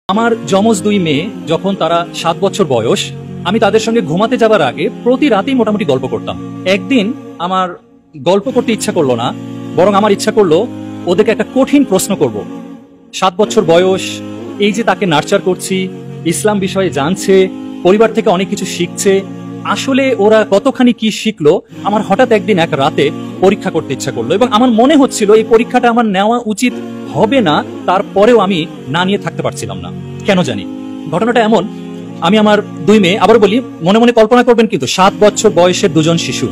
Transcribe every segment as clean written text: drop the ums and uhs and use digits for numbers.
আমার যমজ দুই মেয়ে যখন তারা 7 বছর বয়স, আমি তাদের সঙ্গে ঘুমাতে যাবার আগে প্রতি রাতেই মোটামুটি গল্প করতাম। একদিন আমার গল্প করতে ইচ্ছা করলো না, বরং আমার ইচ্ছা করলো ওদেরকে একটা কঠিন প্রশ্ন করব। 7 বছর বয়স, এই যে তাকে নার্চার করছি, ইসলাম বিষয়ে জানছে, পরিবার থেকে অনেক কিছু শিখছে, আসলে ওরা কতখানি কি শিখলো আমার হঠাৎ একদিন এক রাতে পরীক্ষা করতে ইচ্ছা করলো। এবং আমার মনে হচ্ছিল এই পরীক্ষাটা আমার নেওয়া উচিত হবে না, তারপরেও আমি না নিয়ে থাকতে পারছিলাম না, কেন জানি। ঘটনাটা এমন, আমি আমার দুই মেয়ে, আবার বলি মনে মনে কল্পনা করবেন কিন্তু 7 বছর বয়সের দুজন শিশু,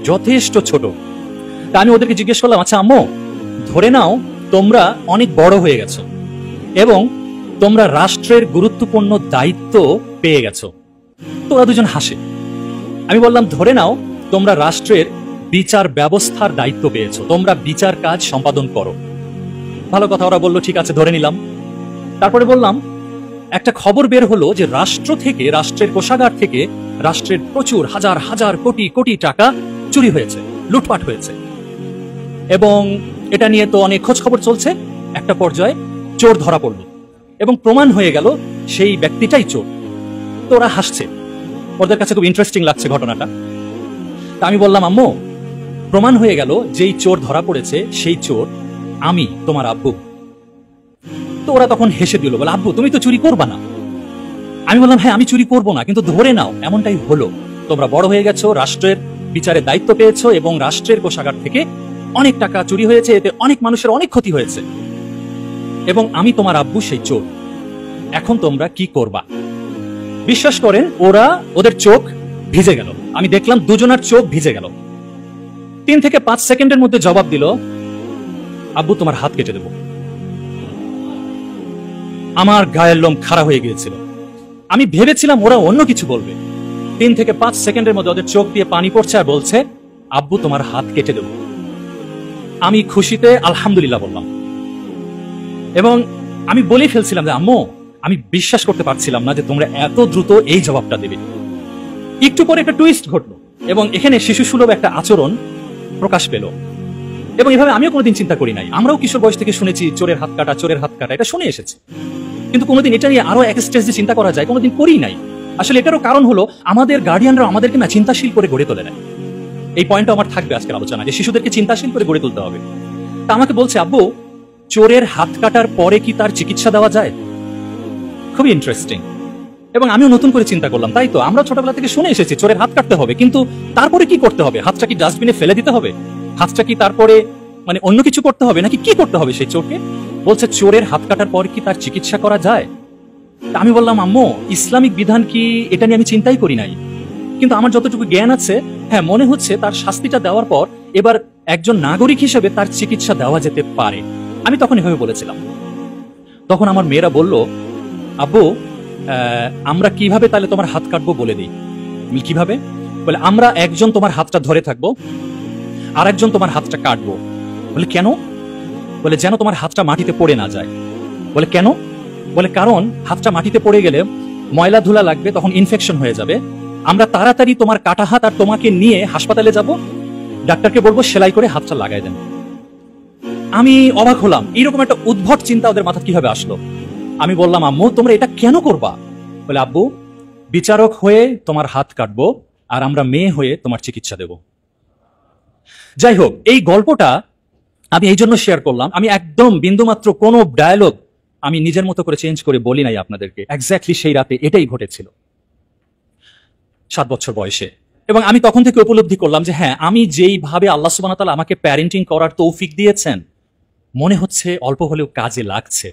যথেষ্ট ছোট। তা আমি ওদেরকে জিজ্ঞেস করলাম, আচ্ছা আম্মু, ধরে নাও তোমরা অনেক বড় হয়ে গেছো এবং তোমরা রাষ্ট্রের গুরুত্বপূর্ণ দায়িত্ব পেয়ে গেছো। তো ওরা দুজন হাসে। আমি বললাম, ধরে নাও তোমরা রাষ্ট্রের বিচার ব্যবস্থার দায়িত্ব পেয়েছো, তোমরা বিচার কাজ সম্পাদন করো। ভালো কথা, ওরা বললো ঠিক আছে, ধরে নিলাম। তারপরে বললাম, একটা খবর বের হলো যে রাষ্ট্র থেকে, রাষ্ট্রের কোষাগার থেকে রাষ্ট্রের প্রচুর হাজার হাজার কোটি কোটি টাকা চুরি হয়েছে, লুটপাট হয়েছে, এবং এটা নিয়ে তো অনেক খোঁজ খবর চলছে। একটা পর্যায়ে চোর ধরা পড়ল এবং প্রমাণ হয়ে গেল সেই ব্যক্তিটাই চোর। তো ওরা হাসছে, ওদের কাছে খুব ইন্টারেস্টিং লাগছে ঘটনাটা। তা আমি বললাম, আম্মু, প্রমাণ হয়ে গেল যেই চোর ধরা পড়েছে সেই চোর আমি, তোমার আব্বু। তো ওরা তখন হেসে দিল, বলে আব্বু তুমি তো চুরি করবা না। আমি বললাম, হ্যাঁ আমি চুরি করবো না, কিন্তু ধরে নাও এমনটাই হলো, তোমরা বড় হয়ে গেছো, রাষ্ট্রের বিচারের দায়িত্ব পেয়েছো এবং রাষ্ট্রের কোষাগার থেকে অনেক টাকা চুরি হয়েছে, এতে অনেক মানুষের অনেক ক্ষতি হয়েছে, এবং আমি তোমার আব্বু সেই চোর। এখন তোমরা কি করবা? বিশ্বাস করেন, ওদের চোখ ভিজে গেল। আমি দেখলাম দুজনের চোখ ভিজে গেল। 3 থেকে 5 সেকেন্ডের মধ্যে জবাব দিল, আব্বু তোমার হাত কেটে দেব। আমার গায়ের লোম খাড়া হয়ে গিয়েছিল। আমি ভেবেছিলাম ওরা অন্য কিছু বলবে। 3 থেকে 5 সেকেন্ডের মধ্যে ওদের চোখ দিয়ে পানি পড়ছে আর বলছে, আব্বু তোমার হাত কেটে দেব। আমি খুশিতে আলহামদুলিল্লাহ বললাম, এবং আমি বলেই ফেলছিলাম যে আম্মু, আমি বিশ্বাস করতে পারছিলাম না যে তোমরা এত দ্রুত এই জবাবটা দেবে। একটু পরে একটা টুইস্ট ঘটলো এবং এখানে শিশু সুলভ একটা আচরণ প্রকাশ পেল। এবং এভাবে আমিও কোনোদিন চিন্তা করি নাই। আমরাও কিশোর বয়স থেকে শুনেছি চোরের হাত কাটা, চোরের হাত কাটা, এটা শুনে এসেছি, কিন্তু কোনোদিন এটা নিয়ে আরো এক স্টেজ যে চিন্তা করা যায় কোনোদিন করি নাই। আসলে এটারও কারণ হলো আমাদের গার্ডিয়ানরা আমাদেরকে না চিন্তাশীল করে গড়ে তোলে না। এই পয়েন্টটা আমার থাকবে আজকের আলোচনা, যে শিশুদেরকে চিন্তাশীল করে গড়ে তুলতে হবে। তা আমাকে বলছে, আব্বু চোরের হাত কাটার পরে কি তার চিকিৎসা দেওয়া যায়? খুবই ইন্টারেস্টিং। এবং আমিও নতুন করে চিন্তা করলাম, তাই তো আমরা ছোটবেলা থেকে শুনে এসেছি চোরের হাত কাটতে হবে, কিন্তু তারপরে কি করতে হবে? হাতটা কি ডাস্টবিনে ফেলে দিতে হবে? হাতটা কি তারপরে অন্য কিছু করতে হবে, নাকি কি করতে হবে সেই চোরকে? বলছে চোরের হাত কাটার পর কি তার চিকিৎসা করা যায়? আমি বললাম, আম্মু ইসলামিক বিধান কি, এটা নিয়ে আমি চিন্তাই করি নাই, কিন্তু আমার যতটুকু জ্ঞান আছে, হ্যাঁ মনে হচ্ছে তার শাস্তিটা দেওয়ার পর এবার একজন নাগরিক হিসেবে তার চিকিৎসা দেওয়া যেতে পারে। আমি তখন এভাবে বলেছিলাম। তখন আমার মেয়েরা বলল, আব্বু আমরা কিভাবে তাহলে তোমার হাত কাটবো বলে দিই। কিভাবে? বলে আমরা একজন তোমার হাতটা ধরে থাকবো আর একজন তোমার হাতটা কাটবো। বলে কেন? বলে যেন তোমার হাতটা মাটিতে পড়ে না যায়। বলে কেন? বলে কারণ হাতটা মাটিতে পড়ে গেলে ময়লা ধুলা লাগবে, তখন ইনফেকশন হয়ে যাবে। আমরা তাড়াতাড়ি তোমার কাটা হাত আর তোমাকে নিয়ে হাসপাতালে যাব, ডাক্তারকে বলবো সেলাই করে হাতটা লাগাই দেন। আমি অবাক হলাম, এইরকম একটা উদ্ভট চিন্তা ওদের মাথা কিভাবে আসলো। আমি বললাম, আম্মু তোমরা এটা কেন করবা? বলে আব্বু বিচারক হয়ে তোমার হাত কাটবো আর আমরা মেয়ে হয়ে তোমার চিকিৎসা দেব। যাই হোক, এই গল্পটা আমি এই জন্য শেয়ার করলাম, আমি একদম বিন্দুমাত্র কোনো ডায়ালগ আমি নিজের মতো করে চেঞ্জ করে বলি নাই আপনাদেরকে। এক্স্যাক্টলি সেই রাতে এটাই ঘটেছিল 7 বছর বয়সে। এবং আমি তখন থেকে উপলব্ধি করলাম যে হ্যাঁ, আমি যেইভাবে আল্লাহ সুবহানাহু ওয়া তাআলা আমাকে প্যারেন্টিং করার তৌফিক দিয়েছেন, মনে হচ্ছে অল্প হলেও কাজে লাগছে।